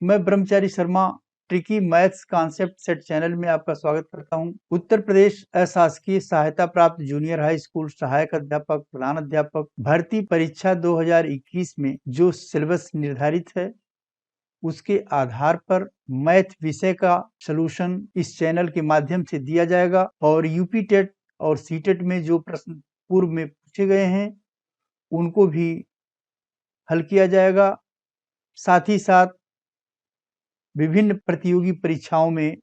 मैं ब्रह्मचारी Sharma tricky maths concept set channel में आपका स्वागत करता हूं। उत्तर प्रदेश अशासकीय सहायता प्राप्त जूनियर हाई स्कूल सहायक अध्यापक प्रधान अध्यापक भर्ती परीक्षा 2021 में जो सिलेबस निर्धारित है उसके आधार पर मैथ विषय का सलूशन इस चैनल के माध्यम से दिया जाएगा और यूपी टेट और सीटेट में जो प्रश्न पूर्व में पूछे गए हैं उनको भी हल किया जाएगा। साथ ही साथ विभिन्न प्रतियोगी परीक्षाओं में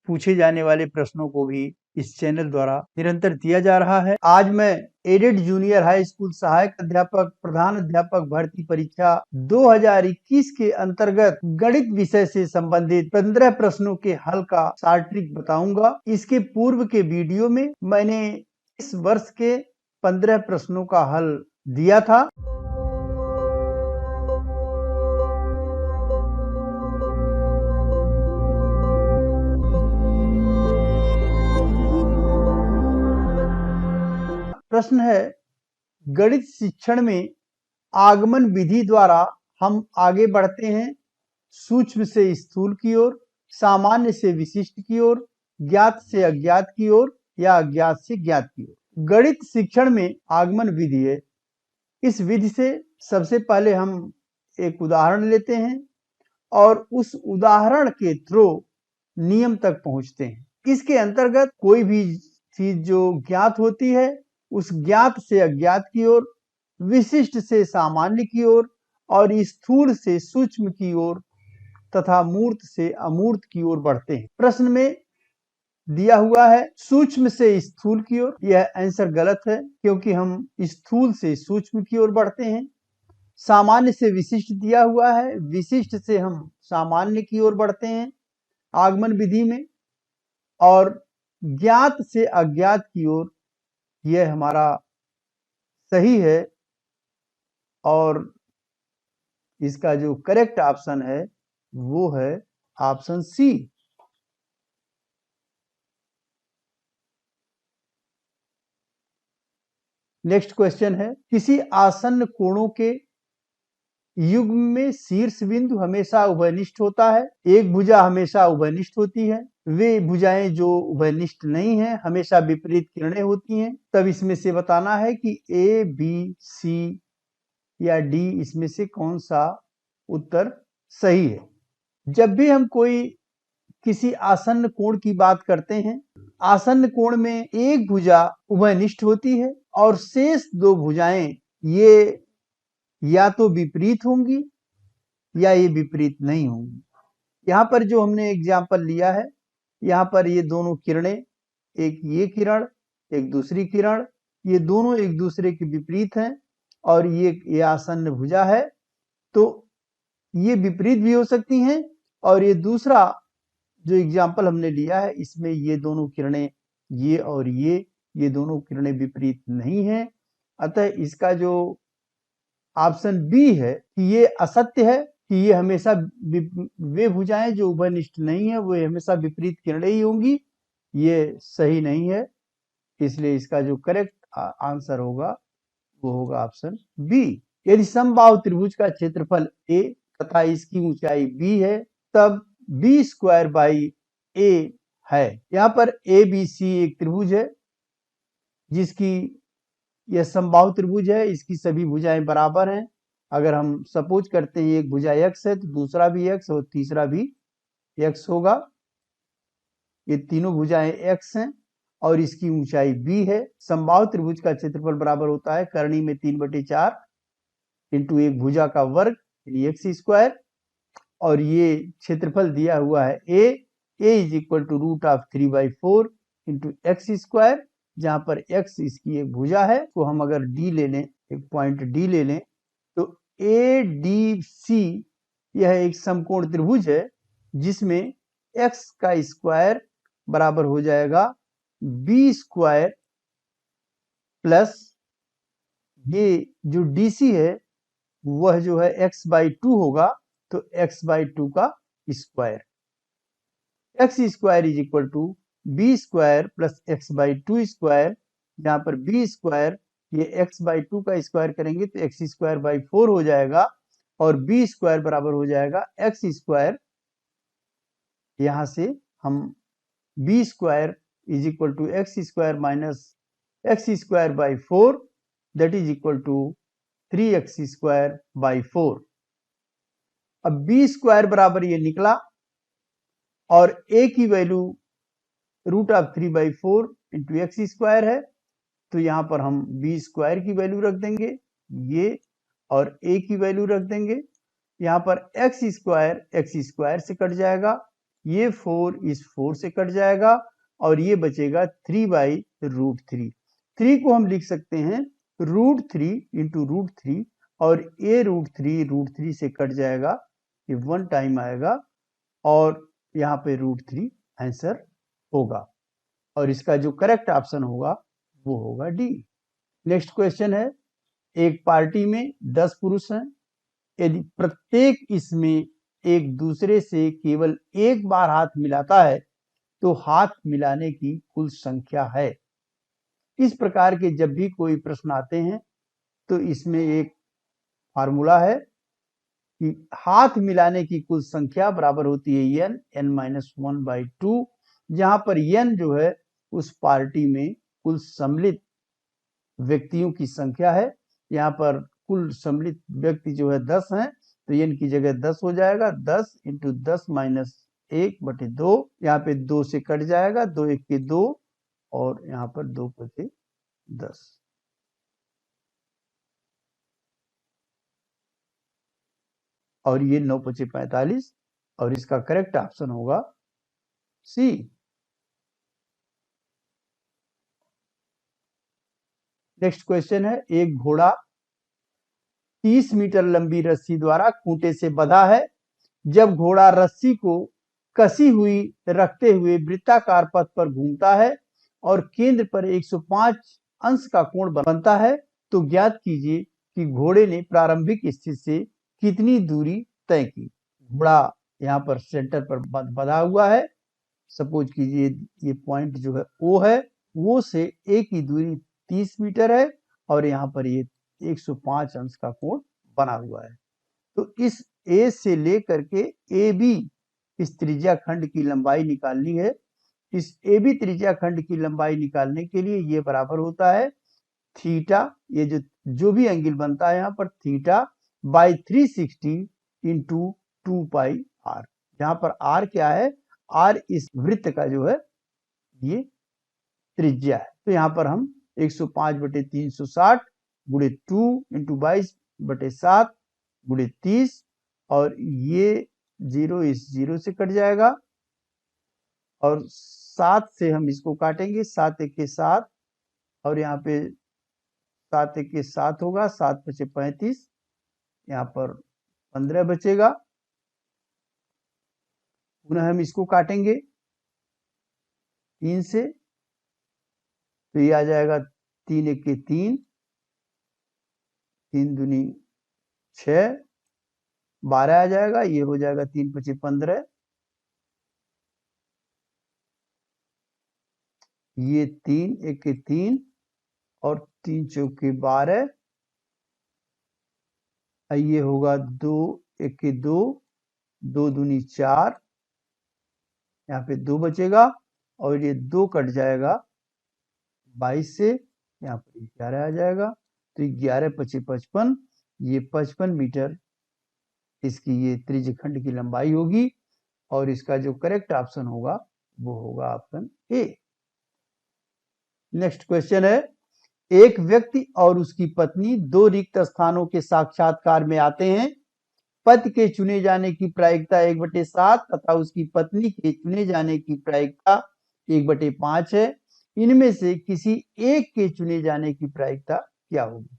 पूछे जाने वाले प्रश्नों को भी इस चैनल द्वारा निरंतर दिया जा रहा है। आज मैं एडेड जूनियर हाई स्कूल सहायक अध्यापक प्रधान अध्यापक भर्ती परीक्षा 2021 के अंतर्गत गणित विषय से संबंधित 15 प्रश्नों के हल का शॉर्ट ट्रिक बताऊंगा। इसके पूर्व के वीडियो में मैंने इस वर्ष के 15 प्रश्नों का हल दिया था। प्रश्न है, गणित शिक्षण में आगमन विधि द्वारा हम आगे बढ़ते हैं सूक्ष्म से स्थूल की ओर, सामान्य से विशिष्ट की ओर, ज्ञात से अज्ञात की ओर या अज्ञात से ज्ञात की ओर। गणित शिक्षण में आगमन विधि है। इस विधि से सबसे पहले हम एक उदाहरण लेते हैं और उस उदाहरण के थ्रू नियम तक पहुंचते हैं। इसके अंतर्गत कोई भी चीज जो ज्ञात होती है उस ज्ञात से अज्ञात की ओर, विशिष्ट से सामान्य की ओर और स्थूल से सूक्ष्म की ओर तथा मूर्त से अमूर्त की ओर बढ़ते हैं। प्रश्न में दिया हुआ है सूक्ष्म से स्थूल की ओर। यह आंसर गलत है क्योंकि हम स्थूल से सूक्ष्म की ओर बढ़ते हैं। सामान्य से विशिष्ट दिया हुआ है, विशिष्ट से हम सामान्य की ओर बढ़ते हैं आगमन विधि में। और ज्ञात से अज्ञात की ओर, यह हमारा सही है और इसका जो करेक्ट ऑप्शन है वो है ऑप्शन सी। नेक्स्ट क्वेश्चन है, किसी आसन्न कोणों के युग्म में शीर्ष बिंदु हमेशा उभयनिष्ठ होता है। एक भुजा हमेशा उभयनिष्ठ होती है। वे भुजाएं जो उभयनिष्ठ नहीं है हमेशा विपरीत किरणें होती हैं। तब इसमें से बताना है कि ए, बी, सी या डी इसमें से कौन सा उत्तर सही है। जब भी हम कोई किसी आसन्न कोण की बात करते हैं, आसन्न कोण में एक भुजा उभयनिष्ठ होती है और शेष दो भुजाएं ये या तो विपरीत होंगी या ये विपरीत नहीं होंगी। यहाँ पर जो हमने एग्जाम्पल लिया है, यहाँ पर ये दोनों किरणें, एक ये किरण एक दूसरी किरण, ये दोनों एक दूसरे के विपरीत हैं और ये आसन्न भुजा है तो ये विपरीत भी हो सकती हैं। और ये दूसरा जो एग्जाम्पल हमने लिया है इसमें ये दोनों किरणें, ये और ये दोनों किरणें विपरीत नहीं हैं। अतः इसका जो ऑप्शन बी है कि ये असत्य है कि ये हमेशा वे भुजाएं जो उभयनिष्ठ नहीं है वो हमेशा विपरीत किरणें ही होंगी, ये सही नहीं है। इसलिए इसका जो करेक्ट आंसर होगा वो होगा ऑप्शन बी। यदि समबाहु त्रिभुज का क्षेत्रफल a तथा इसकी ऊंचाई b है तब b स्क्वायर बाई a है। यहाँ पर ABC एक त्रिभुज है जिसकी यह समबाहु त्रिभुज है, इसकी सभी भुजाएं बराबर हैं। अगर हम सपोज करते हैं एक भुजा x है तो दूसरा भी x और तीसरा भी x होगा। ये तीनों भुजाएं x हैं और इसकी ऊंचाई b है। समबाहु त्रिभुज का क्षेत्रफल बराबर होता है करनी में 3/4 इंटू एक भुजा का वर्ग एक्स स्क्वायर। और ये क्षेत्रफल दिया हुआ है a is equal to √3/4 into x square, जहां पर x इसकी एक भुजा है। तो हम अगर d ले लें, एक पॉइंट d ले लें तो ADC यह एक समकोण त्रिभुज है जिसमें x का स्क्वायर बराबर हो जाएगा b स्क्वायर प्लस ये जो DC है वह जो है x/2 होगा तो x/2 का square. X square is equal to b square plus x/2 square, जहां पर b स्क्वायर ये x/2 का स्क्वायर करेंगे तो x² बाई 4 हो जाएगा और बी स्क्वायर बराबर हो जाएगा एक्स स्क्वायर। यहां से हम b square is equal to x square minus x square by 4 that is equal to 3x square by 4। अब बी स्क्वायर बराबर ये निकला और a की value root of 3/4 into x square है, तो यहां पर हम बी स्क्वायर की वैल्यू रख देंगे ये, और a की वैल्यू रख देंगे। यहां पर एक्स स्क्वायर से कट जाएगा, ये 4 इस 4 से कट जाएगा, और ये बचेगा 3/√3। 3 को हम लिख सकते हैं √3 इंटू √3, और a √3 से कट जाएगा, ये 1 टाइम आएगा, और यहाँ पे √3 आंसर होगा, और इसका जो करेक्ट ऑप्शन होगा वो होगा डी। नेक्स्ट क्वेश्चन है, एक पार्टी में 10 पुरुष हैं, यदि प्रत्येक इसमें एक दूसरे से केवल एक बार हाथ मिलाता है तो हाथ मिलाने की कुल संख्या है। इस प्रकार के जब भी कोई प्रश्न आते हैं तो इसमें एक फार्मूला है कि हाथ मिलाने की कुल संख्या बराबर होती है n-1/2, जहां पर n जो है उस पार्टी में कुल सम्मिलित व्यक्तियों की संख्या है। यहाँ पर कुल सम्मिलित व्यक्ति जो है 10 हैं, तो n की जगह 10 हो जाएगा, 10 इंटू 10 माइनस 1/2, यहाँ पे 2 से कट जाएगा, 2 1 के 2, और यहाँ पर 2 बचे 10। और ये 9 बचे 45, और इसका करेक्ट ऑप्शन होगा सी। नेक्स्ट क्वेश्चन है, एक घोड़ा 30 मीटर लंबी रस्सी द्वारा खूंटे से बंधा है। जब घोड़ा रस्सी को कसी हुई रखते हुए वृत्ताकार पथ पर घूमता है और केंद्र पर 105 अंश का कोण बनता है, तो ज्ञात कीजिए कि घोड़े ने प्रारंभिक स्थिति से कितनी दूरी तय की। घोड़ा यहाँ पर सेंटर पर बंधा हुआ है, सपोज कीजिए ये पॉइंट जो है ओ है, वो से ए की दूरी 30 मीटर है, और यहाँ पर ये 105 अंश का कोण बना हुआ है। तो इस ए से लेकर के ए बी इस त्रिज्या खंड की लंबाई निकालनी है। इस ए बी त्रिज्या खंड की लंबाई निकालने के लिए ये बराबर होता है थीटा, ये जो भी एंगल बनता है यहाँ पर थीटा बाई 360 इंटू 2πr, जहां पर आर क्या है, आर इस वृत्त का जो है ये त्रिज्या है। तो यहाँ पर हम 105/360 गुणे 2 इंटू 22/7 गुणे 30, और ये 0 इस 0 से कट जाएगा, और 7 से हम इसको काटेंगे, 7 1 के 7, और यहाँ पे 7 1 के 7 होगा, 7 बचे 35, यहाँ पर 15 बचेगा। पुनः हम इसको काटेंगे 3 से, तो ये आ जाएगा 3 1 के 3, 3 दूनी 6, 12 आ जाएगा, ये हो जाएगा 3 5 15, ये 3 1 के 3, और 3 चौके 12, ये होगा 2 1 के 2, 2 दूनी 4, यहाँ पे 2 बचेगा, और ये 2 कट जाएगा 22 से, यहाँ पर 11 आ जाएगा, तो 11 5 55, ये 55 मीटर इसकी ये त्रिज्यखंड की लंबाई होगी, और इसका जो करेक्ट ऑप्शन होगा वो होगा ऑप्शन ए। नेक्स्ट क्वेश्चन है, एक व्यक्ति और उसकी पत्नी 2 रिक्त स्थानों के साक्षात्कार में आते हैं। पति के चुने जाने की प्रायिकता 1/7 तथा उसकी पत्नी के चुने जाने की प्रायिकता 1/5 है। इनमें से किसी एक के चुने जाने की प्रायिकता क्या होगी।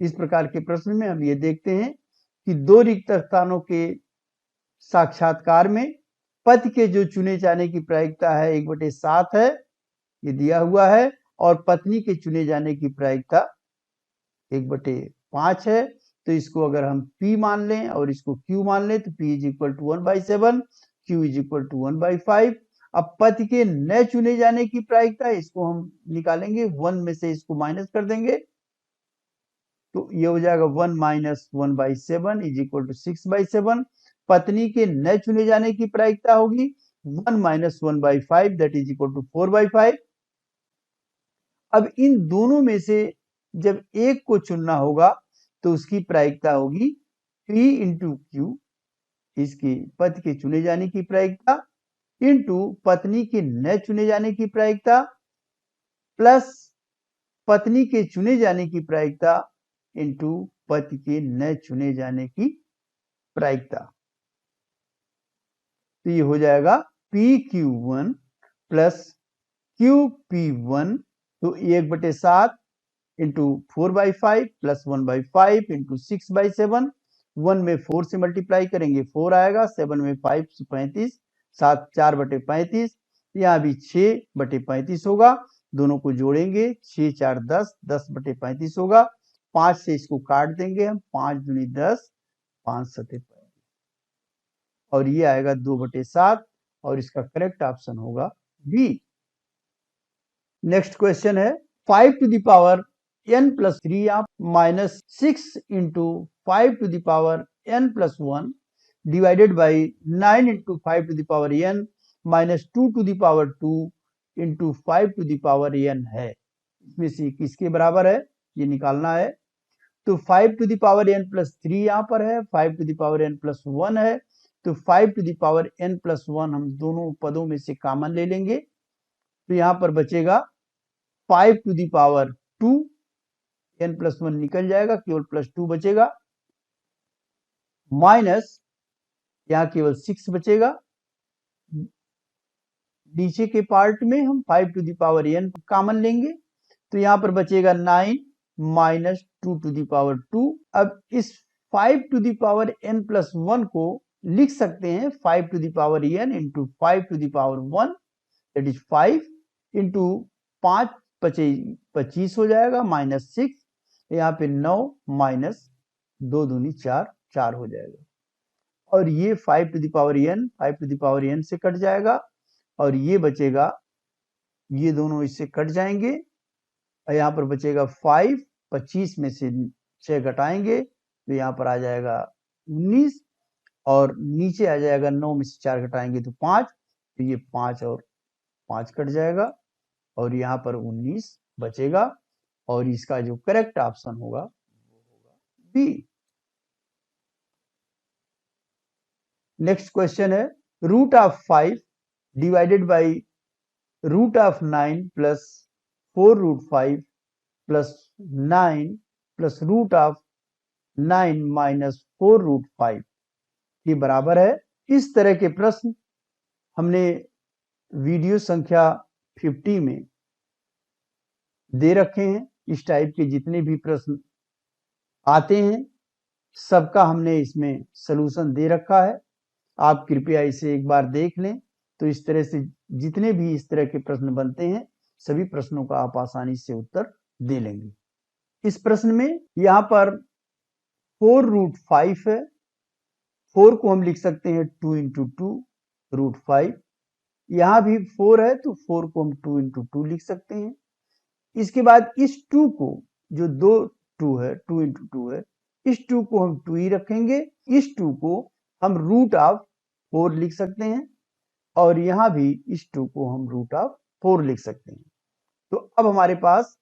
इस प्रकार के प्रश्न में हम ये देखते हैं कि 2 रिक्त स्थानों के साक्षात्कार में पति के जो चुने जाने की प्रायिकता है 1/7 है, ये दिया हुआ है, और पत्नी के चुने जाने की प्रायिकता 1/5 है। तो इसको अगर हम P मान लें और इसको Q मान लें, तो P = 1/7, Q = 1/5। अब पति के न चुने जाने की प्रायिकता, इसको हम निकालेंगे, 1 में से इसको माइनस कर देंगे, तो ये हो जाएगा 1 माइनस 1/7 इज इक्वल टू 6/7। पत्नी के न चुने जाने की प्रायिकता होगी 1 minus 1/5 that is equal to 4/5। अब इन दोनों में से जब एक को चुनना होगा तो उसकी प्रायिकता होगी P इंटू क्यू, इसकी पति के चुने जाने की प्रायिकता, इंटू पत्नी के न चुने जाने की प्रायिकता, प्लस पत्नी के चुने जाने की प्रायिकता इंटू पति के न चुने जाने की प्रायिकता। तो ये हो जाएगा PQ1 प्लस QP1, तो 1/7 इंटू 4/5 प्लस 1/5 इंटू 6/7। 1 में 4 से मल्टीप्लाई करेंगे 4 आएगा, 7 में 5 से 35, 7 4/35, यहाँ भी 6/35 होगा। दोनों को जोड़ेंगे 6 4 10, 10/35 होगा। 5 से इसको काट देंगे हम, 5 दूनी 10, 5 7 35, और ये आएगा 2/7, और इसका करेक्ट ऑप्शन होगा बी। नेक्स्ट क्वेश्चन है 5 to the power n plus 3 आप minus 6 into 5 to the power n plus 1 divided by 9 into 5 to the power n minus 2 to the power 2 into 5 to the power n है। इसमें से किसके बराबर है ये निकालना है। तो 5 to the power n plus 3 यहाँ पर है, 5 to the power n plus 1 है, तो 5 to the power n plus 1 हम दोनों पदों में से कॉमन ले लेंगे, तो यहाँ पर बचेगा 5 to the power 2, n plus 1 निकल जाएगा, केवल प्लस 2 बचेगा, माइनस यहाँ केवल 6 बचेगा। नीचे के पार्ट में हम 5 to the power n common लेंगे, तो यहाँ पर बचेगा 9 माइनस 2 टू द पावर 2। अब इस 5 to the power n plus 1 को लिख सकते हैं 5 to the power n into 5 to the power 1, that is 5 into 5 25 हो जाएगा, माइनस 6, यहाँ पे 9 माइनस 2 दूनी 4, 4 हो जाएगा। और ये 5 to the power n 5 to the power n से कट जाएगा, और ये बचेगा, ये दोनों इससे कट जाएंगे, और यहाँ पर बचेगा 5, 25 में से 6 घटाएंगे तो यहाँ पर आ जाएगा 19, और नीचे आ जाएगा 9 में से 4 घटाएंगे तो 5, तो ये 5 और 5 कट जाएगा, और यहाँ पर 19 बचेगा, और इसका जो करेक्ट ऑप्शन होगा वो होगा बी। नेक्स्ट क्वेश्चन है root of 5 divided by root of 9 plus 4 root 5 plus 9 plus root of 9 minus 4 root 5 के बराबर है। इस तरह के प्रश्न हमने वीडियो संख्या 50 में दे रखे हैं। इस टाइप के जितने भी प्रश्न आते हैं सबका हमने इसमें सलूशन दे रखा है, आप कृपया इसे एक बार देख लें, तो इस तरह से जितने भी इस तरह के प्रश्न बनते हैं सभी प्रश्नों का आप आसानी से उत्तर दे लेंगे। इस प्रश्न में यहाँ पर 4 रूट 5 है, 4 को हम लिख सकते हैं 2 इंटू 2 रूट 5, यहाँ भी 4 है तो 4 को हम 2 इंटू 2 लिख सकते हैं। इसके बाद इस 2 को, जो दो 2 है 2 इंटू 2 है, इस 2 को हम 2 ही रखेंगे, इस 2 को हम रूट ऑफ 4 लिख सकते हैं, और यहाँ भी इस 2 को हम रूट ऑफ 4 लिख सकते हैं। तो अब हमारे पास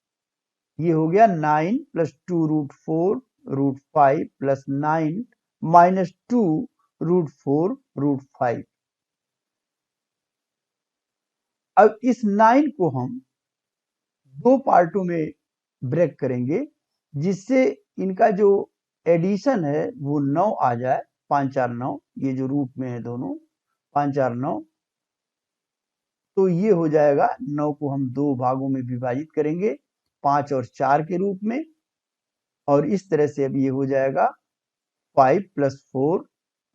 ये हो गया 9 plus 2 root 4 root 5 plus 9 minus 2 root 4 root 5। अब इस 9 को हम दो पार्टों में ब्रेक करेंगे, जिससे इनका जो एडिशन है वो 9 आ जाए, 5 4 9, ये जो रूट में है दोनों 5 4 9, तो ये हो जाएगा 9 को हम दो भागों में विभाजित करेंगे 5 और 4 के रूप में, और इस तरह से अब ये हो जाएगा 5 plus 4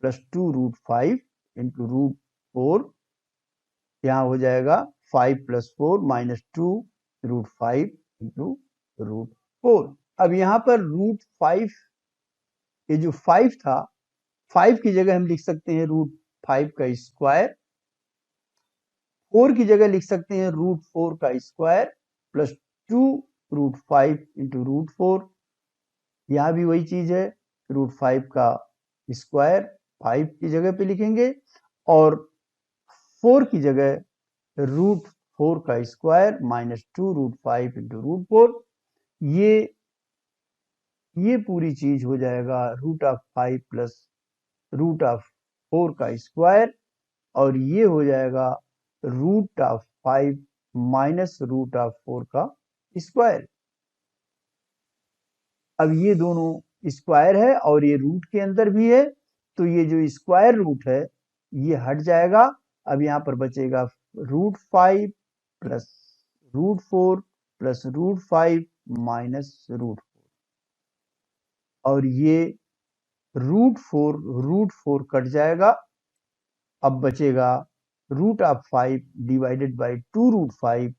plus 2 root 5 into root 4, यहाँ हो जाएगा 5 plus 4 minus 2 root 5 into root 4। अब यहाँ पर रूट 5, ये जो 5 था, 5 की जगह हम लिख सकते हैं रूट 5 का स्क्वायर, 4 की जगह लिख सकते हैं रूट 4 का square plus 2 root 5 into root 4, यहाँ भी वही चीज है, √5 का स्क्वायर 5 की जगह पे लिखेंगे और 4 की जगह √4 का स्क्वायर -2 √5 इंटू √4। ये पूरी चीज हो जाएगा √5 प्लस √4 का स्क्वायर और ये हो जाएगा √5 माइनस √4 का स्क्वायर। अब ये दोनों स्क्वायर है और ये रूट के अंदर भी है, तो ये जो स्क्वायर रूट है ये हट जाएगा। अब यहाँ पर बचेगा √5 प्लस √4 प्लस √5 माइनस √4 और ये √4 कट जाएगा। अब बचेगा √5 डिवाइडेड बाई 2 √5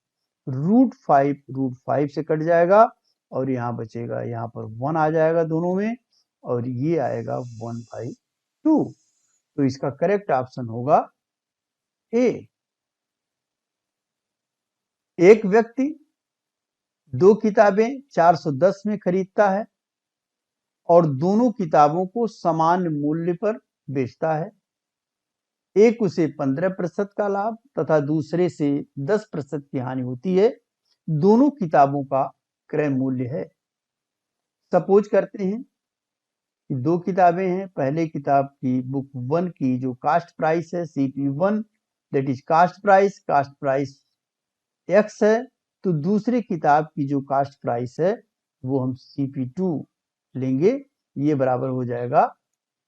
√5 से कट जाएगा और यहाँ बचेगा, यहाँ पर 1 आ जाएगा दोनों में और ये आएगा 1/2। तो इसका करेक्ट ऑप्शन होगा ए। एक व्यक्ति 2 किताबें 410 में खरीदता है और दोनों किताबों को समान मूल्य पर बेचता है। एक उसे 15% का लाभ तथा दूसरे से 10% की हानि होती है। दोनों किताबों का क्रय मूल्य है। सपोज करते हैं कि 2 किताबें हैं। पहले किताब की बुक 1 की जो कास्ट प्राइस है CP1 that is cost price x है, तो दूसरी किताब की जो कास्ट प्राइस है वो हम CP2 लेंगे। ये बराबर हो जाएगा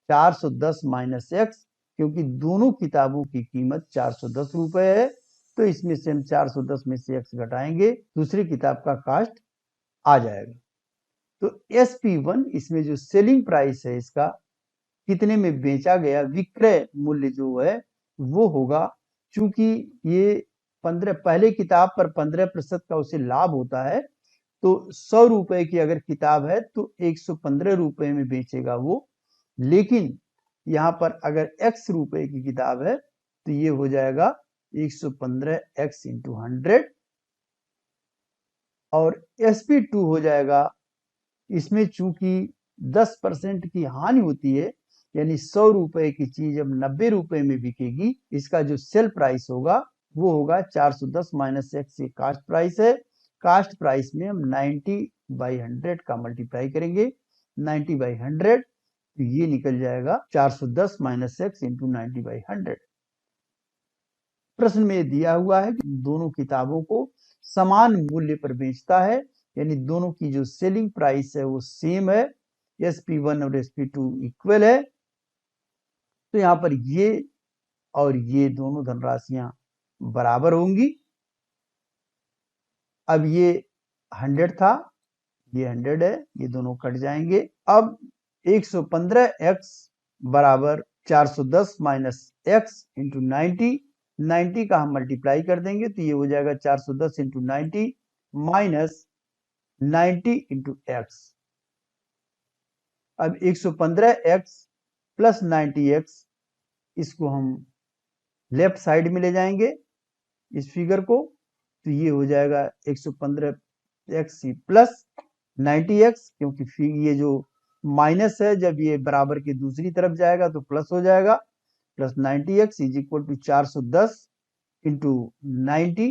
410 माइनस x, क्योंकि दोनों किताबों की कीमत 410 रुपए है, तो इसमें से हम 410 में से x घटाएंगे, दूसरी किताब का कास्ट आ जाएगा। तो SP1 इसमें जो सेलिंग प्राइस है इसका कितने में बेचा गया, विक्रय मूल्य जो है वो होगा, चूंकि ये 15 पहले किताब पर 15% का उसे लाभ होता है, तो 100 रुपए की अगर किताब है तो 115 रुपए में बेचेगा वो। लेकिन यहाँ पर अगर x रुपए की किताब है तो ये हो जाएगा 115x इंटू 100 और SP2 हो जाएगा, इसमें चूंकि 10% की हानि होती है, यानी 100 रुपए की चीज अब 90 रुपए में बिकेगी, इसका जो सेल प्राइस होगा वो होगा 410 माइनस x। ये कास्ट प्राइस है। कास्ट प्राइस में हम 90/100 का मल्टीप्लाई करेंगे, 90/100, तो ये निकल जाएगा 410 माइनस x इंटू 90/100। प्रश्न में दिया हुआ है कि दोनों किताबों को समान मूल्य पर बेचता है, यानी दोनों की जो सेलिंग प्राइस है वो सेम है, SP1 और SP2 इक्वल है। तो यहाँ पर ये और ये दोनों धनराशियां बराबर होंगी। अब ये 100 था, ये 100 है, ये दोनों कट जाएंगे। अब 115x बराबर 410 माइनस x इंटू 90 का हम मल्टीप्लाई कर देंगे, तो ये हो जाएगा 410 इंटू 90 माइनस 90 इंटू x। अब 115x प्लस 90x, इसको हम लेफ्ट साइड में ले जाएंगे इस फिगर को, तो ये हो जाएगा 115x प्लस 90x, क्योंकि ये जो माइनस है जब ये बराबर की दूसरी तरफ जाएगा तो प्लस हो जाएगा, plus 90x is equal to 410 into 90,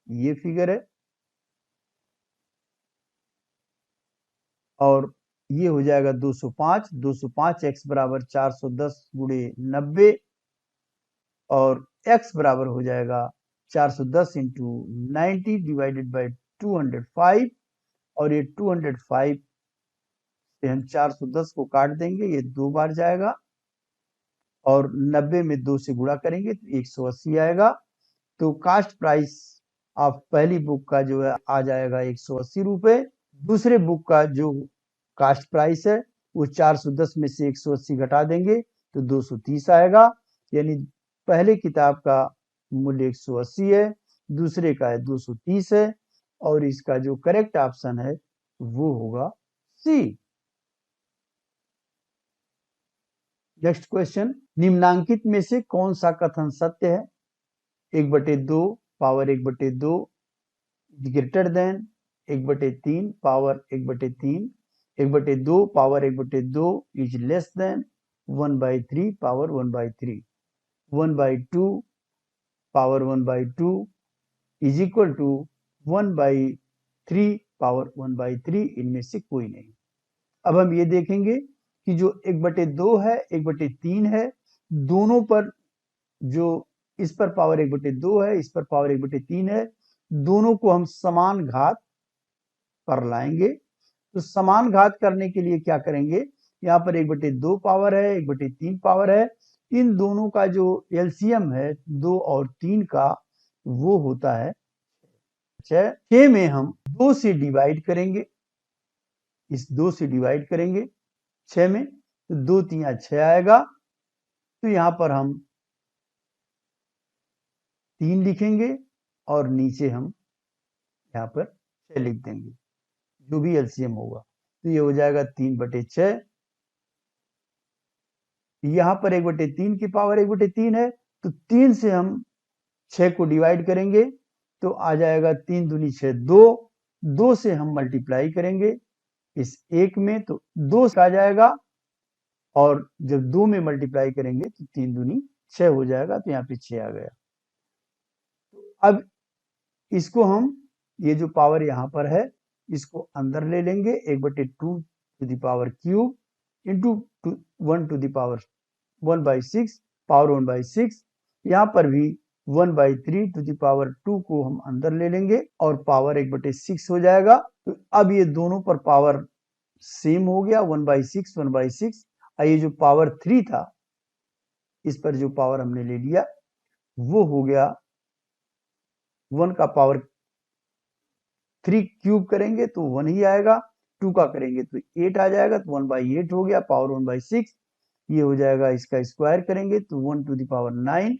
ये फिगर है। और ये हो जाएगा 205x बराबर 410 गुणे 90 और x बराबर हो जाएगा 410 इंटू 90 डिवाइडेड बाई 205 और ये 205 से हम 410 को काट देंगे, ये 2 बार जाएगा और 90 में 2 से गुणा करेंगे तो 180 आएगा। तो कास्ट प्राइस ऑफ पहली बुक का जो है आ जाएगा 180 रुपए। दूसरे बुक का जो कास्ट प्राइस है वो 410 में से 180 घटा देंगे तो 230 आएगा, यानी पहले किताब का मूल्य 180 है, दूसरे का है 230 है और इसका जो करेक्ट ऑप्शन है वो होगा सी। नेक्स्ट क्वेश्चन, निम्नांकित में से कौन सा कथन सत्य है? 1/2 power 1/2 greater than 1/3 power 1/3 1/2 power 1/2 is less than 1/3 power 1/3। 1/2 power 1/2 is equal to 1/3 power 1/3, इनमें से कोई नहीं। अब हम ये देखेंगे कि जो 1/2 है 1/3 है, दोनों पर जो इस पर पावर 1/2 है, इस पर पावर 1/3 है, दोनों को हम समान घात पर लाएंगे। तो समान घात करने के लिए क्या करेंगे, यहाँ पर 1/2 पावर है 1/3 पावर है, इन दोनों का जो एलसीएम है 2 और 3 का, वो होता है 6। 6 में हम 2 से डिवाइड करेंगे, इस 2 से डिवाइड करेंगे 6 में, तो 2 3 6 आएगा। तो यहाँ पर हम 3 लिखेंगे और नीचे हम यहाँ पर 6 लिख देंगे, जो भी एलसीएम होगा। तो ये हो जाएगा 3/6। यहाँ पर 1/3 की पावर 1/3 है, तो 3 से हम 6 को डिवाइड करेंगे, तो आ जाएगा 3 दूनी 6 2। 2 से हम मल्टीप्लाई करेंगे इस 1 में, तो 2 आ जाएगा, और जब 2 में मल्टीप्लाई करेंगे तो 3 दूनी 6 हो जाएगा, तो यहाँ पे 6 आ गया। अब इसको हम, ये जो पावर यहाँ पर है, इसको अंदर ले लेंगे, 1/2 to the power cube into 1 to the power 1/6 power 1/6। यहाँ पर भी 1/3 टू द पावर 2 को हम अंदर ले लेंगे और पावर 1/6 हो जाएगा। तो अब ये दोनों पर पावर सेम हो गया, 1/6 1/6। ये जो पावर 3 था, इस पर जो पावर हमने ले लिया, वो हो गया 1 का पावर 3 क्यूब करेंगे तो 1 ही आएगा, 2 का करेंगे तो 8 आ जाएगा, तो 1/8 हो गया, पावर 1/6। ये हो जाएगा, इसका स्क्वायर करेंगे तो 1 टू द पावर 9।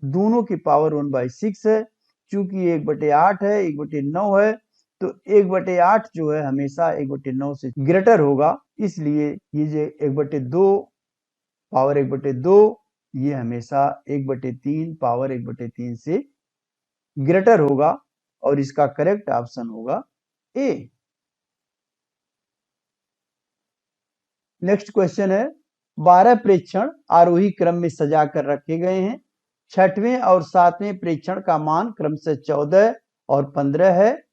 दोनों की पावर 1/6 है, चूंकि 1/8 है 1/9 है, तो 1/8 जो है हमेशा 1/9 से ग्रेटर होगा, इसलिए ये जो 1/2 पावर 1/2, ये हमेशा 1/3 पावर 1/3 से ग्रेटर होगा, और इसका करेक्ट ऑप्शन होगा ए। नेक्स्ट क्वेश्चन है, 12 प्रेक्षण आरोही क्रम में सजा कर रखे गए हैं। 6वें और 7वें प्रेक्षण का मान क्रमशः 14 और 15 है।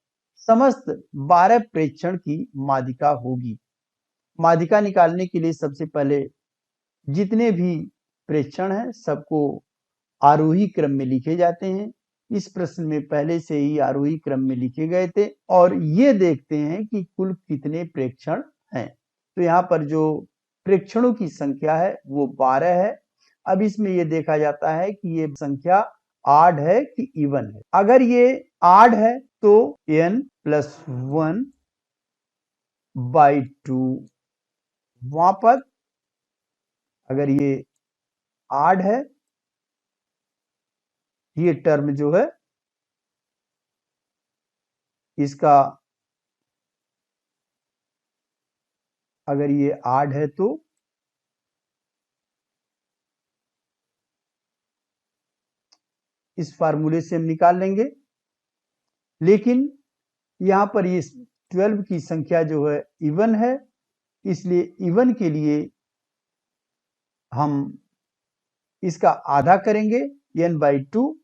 समस्त 12 प्रेक्षण की माध्यिका होगी। माध्यिका निकालने के लिए सबसे पहले जितने भी प्रेक्षण हैं सबको आरोही क्रम में लिखे जाते हैं। इस प्रश्न में पहले से ही आरोही क्रम में लिखे गए थे, और ये देखते हैं कि कुल कितने प्रेक्षण हैं। तो यहाँ पर जो प्रेक्षणों की संख्या है वो 12 है। अब इसमें ये देखा जाता है कि ये संख्या ऑड है कि इवन है। अगर ये ऑड है तो n+1/2 वहां पर, अगर ये ऑड है, ये टर्म जो है इसका, अगर ये ऑड है तो इस फार्मूले से हम निकाल लेंगे। लेकिन यहाँ पर ये 12 की संख्या जो है इवन है, इसलिए इवन के लिए हम इसका आधा करेंगे, n/2,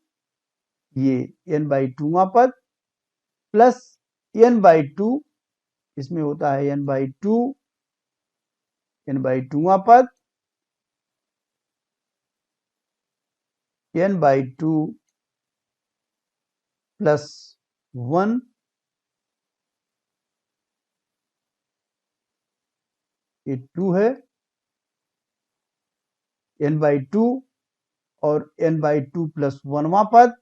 ये n/2वां पद प्लस n/2, इसमें होता है n/2वां पद, n/2 प्लस 1, ये 2 है, n/2 और n/2 प्लस 1वां पद,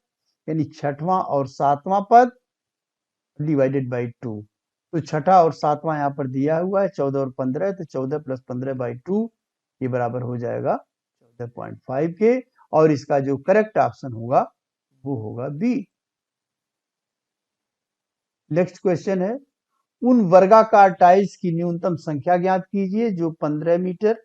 यानी 6वां और 7वां पद डिवाइडेड बाई 2। तो 6ठा और 7वां यहाँ पर दिया हुआ है 14 और 15, तो 14 प्लस 15/2 ये बराबर हो जाएगा 14.5 के, और इसका जो करेक्ट ऑप्शन होगा वो होगा बी। नेक्स्ट क्वेश्चन है, उन वर्गाकार टाइल्स की न्यूनतम संख्या ज्ञात कीजिए जो 15 मीटर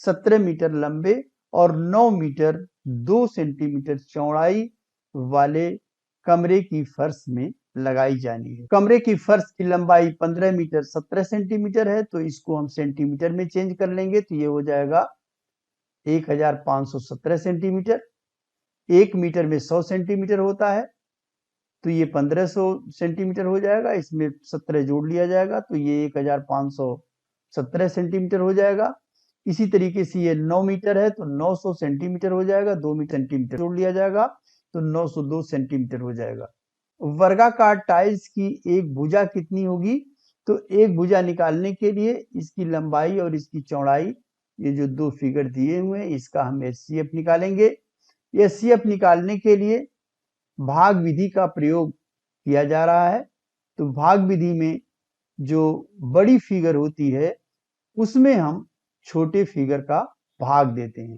17 मीटर लंबे और 9 मीटर 2 सेंटीमीटर चौड़ाई वाले कमरे की फर्श में लगाई जानी है। कमरे की फर्श की लंबाई 15 मीटर 17 सेंटीमीटर है, तो इसको हम सेंटीमीटर में चेंज कर लेंगे, तो ये हो जाएगा 1517 सेंटीमीटर। 1 मीटर में 100 सेंटीमीटर होता है, तो ये 1500 सेंटीमीटर हो जाएगा, इसमें 17 जोड़ लिया जाएगा, तो ये 1517 सेंटीमीटर हो जाएगा। इसी तरीके से ये 9 मीटर है, तो 900 सेंटीमीटर हो जाएगा, 2 मीटर सेंटीमीटर जोड़ लिया जाएगा, तो 902 सेंटीमीटर हो जाएगा। वर्गाकार टाइल्स की एक भुजा कितनी होगी? तो एक भुजा निकालने के लिए इसकी लंबाई और इसकी चौड़ाई, ये जो दो फिगर दिए हुए हैं, इसका हम एचसीएफ निकालेंगे। एचसीएफ निकालने के लिए भाग विधि का प्रयोग किया जा रहा है। तो भाग विधि में जो बड़ी फिगर होती है उसमें हम छोटे फिगर का भाग देते हैं।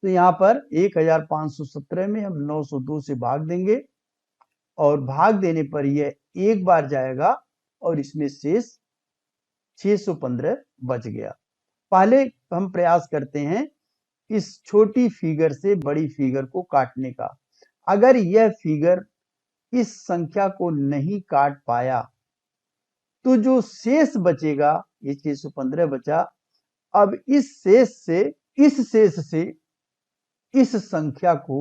तो यहाँ पर 1517 में हम 902 से भाग देंगे और भाग देने पर यह एक बार जाएगा और इसमें शेष 615 बच गया। पहले हम प्रयास करते हैं इस छोटी फिगर से बड़ी फिगर को काटने का। अगर यह फिगर इस संख्या को नहीं काट पाया तो जो शेष बचेगा, ये 615 बचा, अब इस शेष से इस संख्या को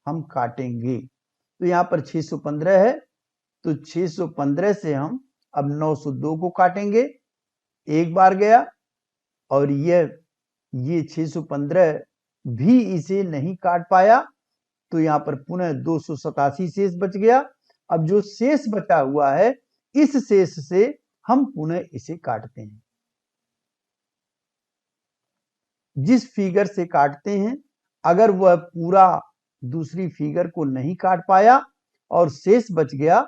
हम काटेंगे। तो यहाँ पर 615 है, तो 615 से हम अब 902 को काटेंगे, एक बार गया, और ये 615 भी इसे नहीं काट पाया, तो यहाँ पर पुनः 287 शेष बच गया। अब जो शेष बचा हुआ है, इस शेष से हम पुनः इसे काटते हैं। जिस फिगर से काटते हैं, अगर वह पूरा दूसरी फिगर को नहीं काट पाया और शेष बच गया,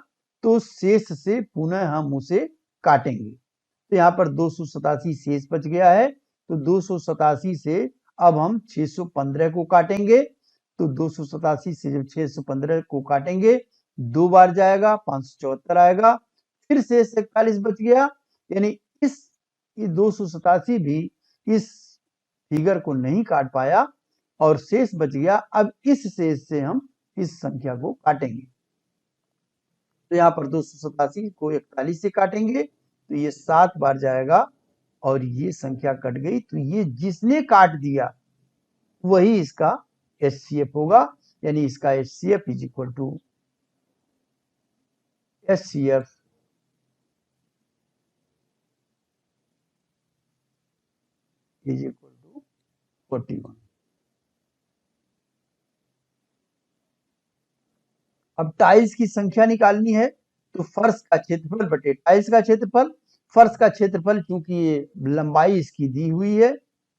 तो शेष से पुनः हम उसे काटेंगे। तो यहाँ पर 287 शेष बच गया है, तो 287 से अब हम 615 को काटेंगे। तो 287 से जब 615 को काटेंगे, दो बार जाएगा, 574 आएगा, फिर शेष 41 बच गया, यानी इस 287 भी इस फिगर को नहीं काट पाया और शेष बच गया। अब इस शेष से हम इस संख्या को काटेंगे। तो यहाँ पर 287 को 41 से काटेंगे, तो ये 7 बार जाएगा और ये संख्या कट गई। तो ये जिसने काट दिया वही इसका एचसीएफ होगा, यानी इसका HCF is equal to HCF is equal to 41। अब टाइल्स की संख्या निकालनी है, तो फर्श का क्षेत्रफल बटे टाइल्स का क्षेत्रफल। फर्श का क्षेत्रफल क्योंकि ये लंबाई इसकी दी हुई है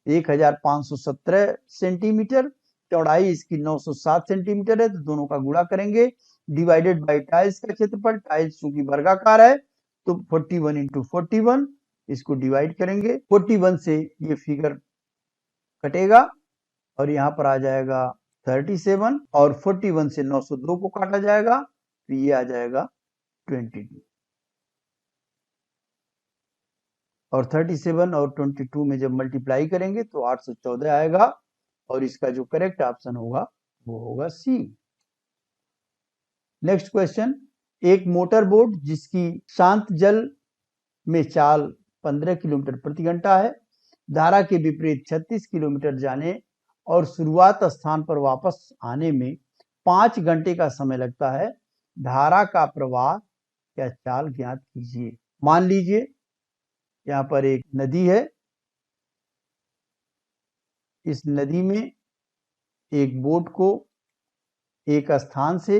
1517 सेंटीमीटर, चौड़ाई इसकी 907 सेंटीमीटर है, तो दोनों का गुणा करेंगे, डिवाइडेड बाय टाइल्स का क्षेत्रफल। टाइल्स चूंकि वर्गाकार है, तो 41 इंटू 41, इसको डिवाइड करेंगे। 41 से ये फिगर कटेगा और यहाँ पर आ जाएगा 37, और 41 से 902 को काटा जाएगा, तो ये आ जाएगा 22, और 37 और 22 में जब मल्टीप्लाई करेंगे तो 814 आएगा, और इसका जो करेक्ट ऑप्शन होगा वो होगा सी। नेक्स्ट क्वेश्चन, एक मोटर बोट जिसकी शांत जल में चाल 15 किलोमीटर प्रति घंटा है, धारा के विपरीत 36 किलोमीटर जाने और शुरुआत स्थान पर वापस आने में 5 घंटे का समय लगता है, धारा का प्रवाह या चाल ज्ञात कीजिए। मान लीजिए यहाँ पर एक नदी है, इस नदी में एक बोट को एक स्थान से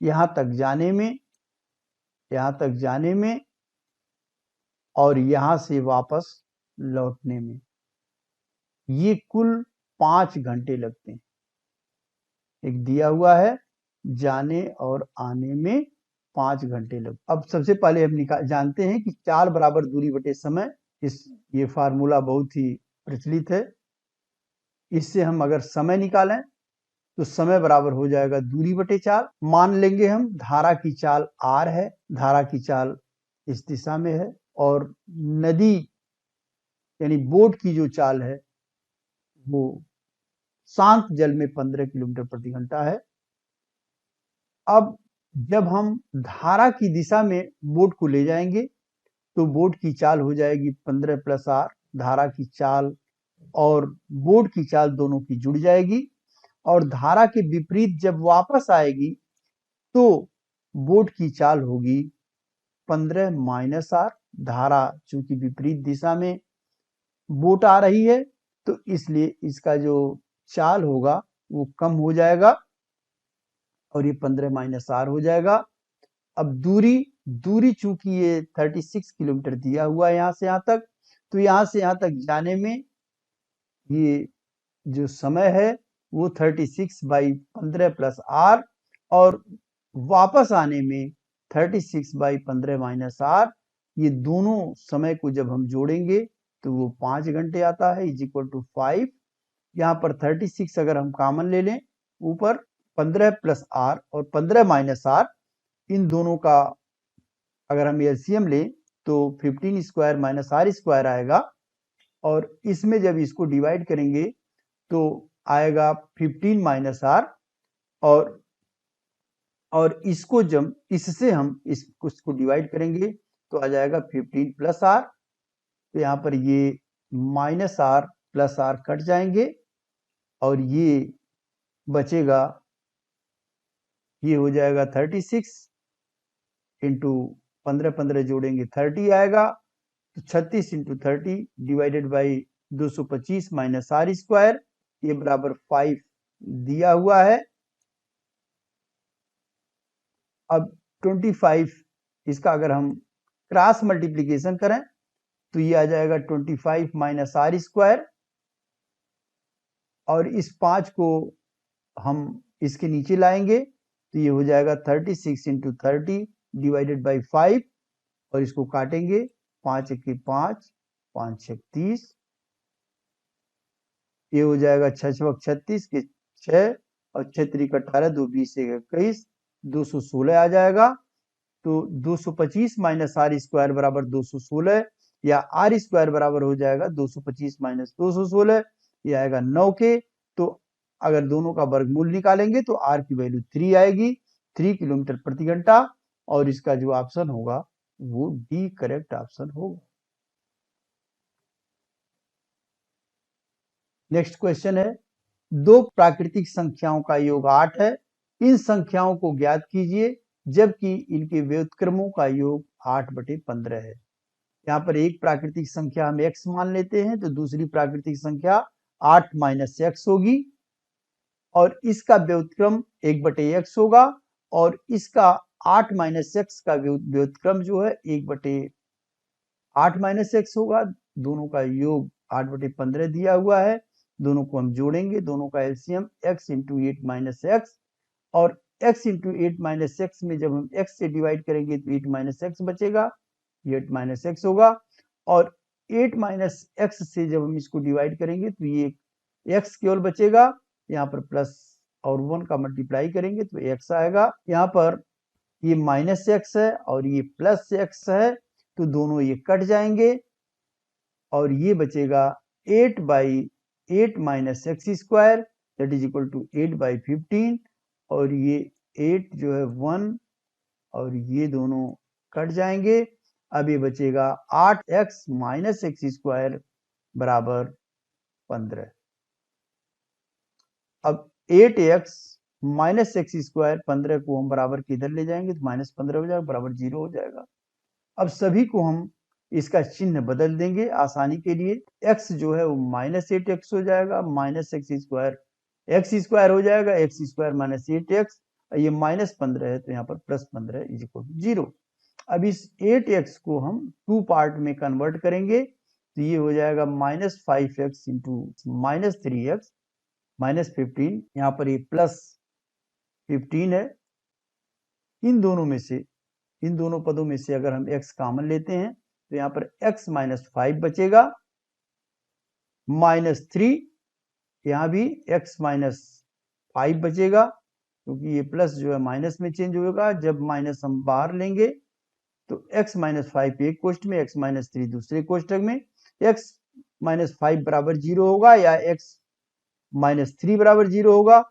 यहाँ तक जाने में और यहाँ से वापस लौटने में ये कुल 5 घंटे लगते हैं। एक दिया हुआ है, जाने और आने में 5 घंटे लगते। अब सबसे पहले हम जानते हैं कि चाल बराबर दूरी बटे समय। ये फार्मूला बहुत ही प्रचलित है। इससे हम अगर समय निकालें तो समय बराबर हो जाएगा दूरी बटे चाल। मान लेंगे हम धारा की चाल आर है, धारा की चाल इस दिशा में है, और नदी यानी बोट की जो चाल है वो शांत जल में 15 किलोमीटर प्रति घंटा है। अब जब हम धारा की दिशा में बोट को ले जाएंगे तो बोट की चाल हो जाएगी 15 प्लस आर। धारा की चाल और बोट की चाल दोनों की जुड़ जाएगी और धारा के विपरीत जब वापस आएगी तो बोट की चाल होगी 15 माइनस आर। धारा चूंकि विपरीत दिशा में बोट आ रही है तो इसलिए इसका जो चाल होगा वो कम हो जाएगा और ये 15 माइनस आर हो जाएगा। अब दूरी चूंकि ये 36 किलोमीटर दिया हुआ है यहाँ से यहाँ तक, तो यहाँ से यहाँ तक जाने में ये जो समय है वो 36 बाई 15 प्लस आर और वापस आने में 36 बाई 15 माइनस आर। ये दोनों समय को जब हम जोड़ेंगे तो वो 5 घंटे आता है इज इक्वल टू 5। यहाँ पर 36 अगर हम कॉमन ले लें ऊपर 15 प्लस आर और 15 माइनस आर, इन दोनों का अगर हम एलसीएम लें तो 15 स्क्वायर माइनस आर स्क्वायर आएगा और इसमें जब इसको डिवाइड करेंगे तो आएगा 15 माइनस आर और इसको जब इससे हम इसको डिवाइड करेंगे तो आ जाएगा 15 प्लस आर। तो यहाँ पर ये minus R plus R cut जाएंगे और ये बचेगा, ये हो जाएगा 36 इंटू 15 जोड़ेंगे 30 आएगा तो 36 into 30 divided by 225 minus R square, ये बराबर 5 दिया हुआ है। अब 25 इसका अगर हम क्रॉस मल्टीप्लीकेशन करें तो ये आ जाएगा 25 माइनस आर स्क्वायर और इस 5 को हम इसके नीचे लाएंगे तो ये हो जाएगा 36 इंटू 30 डिवाइडेड बाई 5 और इसको काटेंगे 5 एक 5 5 6 30, ये हो जाएगा 6 36 के 6 और 6 3 18 2 20 21 216 आ जाएगा। तो 225 माइनस आर स्क्वायर बराबर 216 या आर स्क्वायर बराबर हो जाएगा 225 माइनस 216, ये आएगा 9 के। तो अगर दोनों का वर्गमूल निकालेंगे तो आर की वैल्यू 3 आएगी, 3 किलोमीटर प्रति घंटा, और इसका जो ऑप्शन होगा वो डी करेक्ट ऑप्शन होगा। नेक्स्ट क्वेश्चन है, दो प्राकृतिक संख्याओं का योग 8 है, इन संख्याओं को ज्ञात कीजिए जबकि इनके व्युत्क्रमों का योग 8/15 है। यहाँ पर एक प्राकृतिक संख्या हम x मान लेते हैं तो दूसरी प्राकृतिक संख्या 8 माइनस एक्स होगी और इसका व्युत्क्रम 1/x होगा और इसका 8 माइनस एक्स का व्युत्क्रम जो है 1/8 माइनस एक्स होगा। दोनों का योग 8/15 दिया हुआ है, दोनों को हम जोड़ेंगे, दोनों का LCM x into 8 minus x और x इंटू 8 माइनस एक्स में जब हम x से डिवाइड करेंगे तो 8 माइनस एक्स बचेगा, 8 माइनस एक्स होगा और 8 माइनस एक्स से जब हम इसको डिवाइड करेंगे तो ये x केवल बचेगा, यहाँ पर प्लस और 1 का मल्टीप्लाई करेंगे तो x आएगा। यहाँ पर ये माइनस एक्स है और ये प्लस एक्स है तो दोनों ये कट जाएंगे और ये बचेगा 8/8 minus x square that is equal to 8/15 और ये 8 जो है 1 और ये दोनों कट जाएंगे। अब ये बचेगा 8x माइनस एक्स स्क्वायर बराबर 15। अब 8x माइनस एक्स स्क्वायर 15 को हम बराबर किधर ले जाएंगे तो माइनस 15 हो जाएगा, बराबर 0 हो जाएगा। अब सभी को हम इसका चिन्ह बदल देंगे आसानी के लिए, x जो है वो माइनस 8x हो जाएगा, माइनस एक्स स्क्वायर हो जाएगा, एक्स स्क्वायर माइनस 8x, ये माइनस 15 है तो यहाँ पर प्लस 15 इज इक्वल टू 0। अब इस 8x को हम 2 पार्ट में कन्वर्ट करेंगे तो ये हो जाएगा minus 5x into minus 3x minus 15, यहाँ पर ये प्लस 15 है। इन दोनों पदों में से अगर हम x कॉमन लेते हैं तो यहाँ पर x माइनस 5 बचेगा, माइनस 3, यहाँ भी x माइनस 5 बचेगा क्योंकि ये प्लस जो है माइनस में चेंज होगा, जब माइनस हम बाहर लेंगे तो x माइनस 5 एक कोष्ठक में, x माइनस 3 दूसरे कोष्ठक में, x माइनस 5 बराबर 0 होगा या x माइनस 3 बराबर 0 होगा।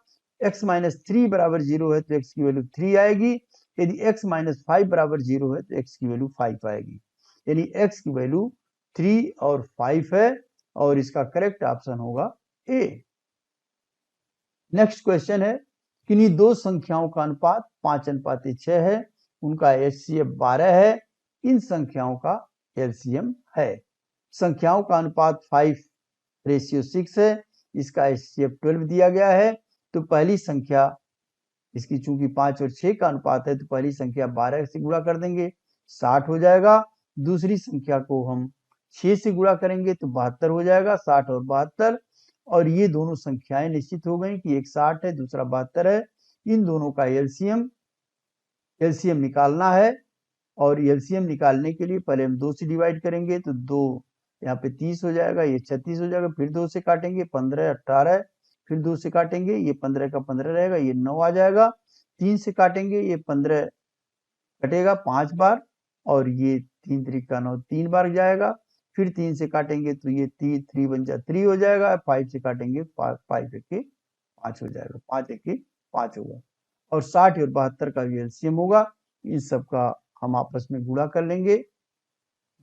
x माइनस 3 बराबर 0 है तो x की वैल्यू 3 आएगी, यदि x माइनस 5 बराबर 0 है तो x की वैल्यू 5 आएगी, यानी x की वैल्यू 3 और 5 है और इसका करेक्ट ऑप्शन होगा ए। नेक्स्ट क्वेश्चन है, किन्हीं दो संख्याओं का अनुपात 5:6 है, उनका HCF 12 है, इन संख्याओं का LCM है। संख्याओं का अनुपात 5:6 है, इसका HCF 12 दिया गया है, तो पहली संख्या इसकी चूंकि 5 और 6 का अनुपात है तो पहली संख्या 12 से गुणा कर देंगे 60 हो जाएगा, दूसरी संख्या को हम 6 से गुणा करेंगे तो 72 हो जाएगा, 60 और 72, और ये दोनों संख्याएं निश्चित हो गई कि एक 60 है दूसरा 72 है। इन दोनों का एलसीएम निकालना है, और एलसीएम निकालने के लिए पहले हम 2 से डिवाइड करेंगे तो 2 यहाँ पे 30 हो जाएगा, ये 36 हो जाएगा, फिर 2 से काटेंगे 15 18, फिर 2 से काटेंगे ये 15 का 15 रहेगा, ये 9 आ जाएगा, 3 से काटेंगे ये 15 कटेगा 5 बार, और ये 3 3 का 9 3 बार जाएगा, फिर 3 से काटेंगे तो ये 3 बन जा 3 हो जाएगा, 5 से काटेंगे 5 1 5 हो जाएगा, 5 1 5 होगा, और 60 और 72 का भी एलसीएम होगा। इन सब का हम आपस में गुणा कर लेंगे,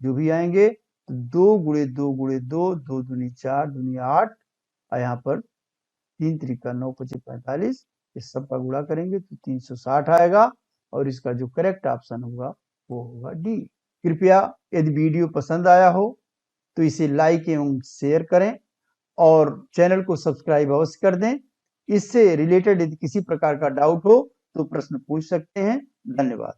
जो भी आएंगे तो 2 गुणे 2 गुणे 2, 2 दूनी 4 दूनी 8, और यहाँ पर 3 3 का 9 5 45, इस सब का गुणा करेंगे तो 360 आएगा, और इसका जो करेक्ट ऑप्शन होगा वो होगा डी। कृपया यदि वीडियो पसंद आया हो तो इसे लाइक एवं शेयर करें और चैनल को सब्सक्राइब अवश्य कर दें। इससे रिलेटेड यदि किसी प्रकार का डाउट हो तो प्रश्न पूछ सकते हैं। धन्यवाद।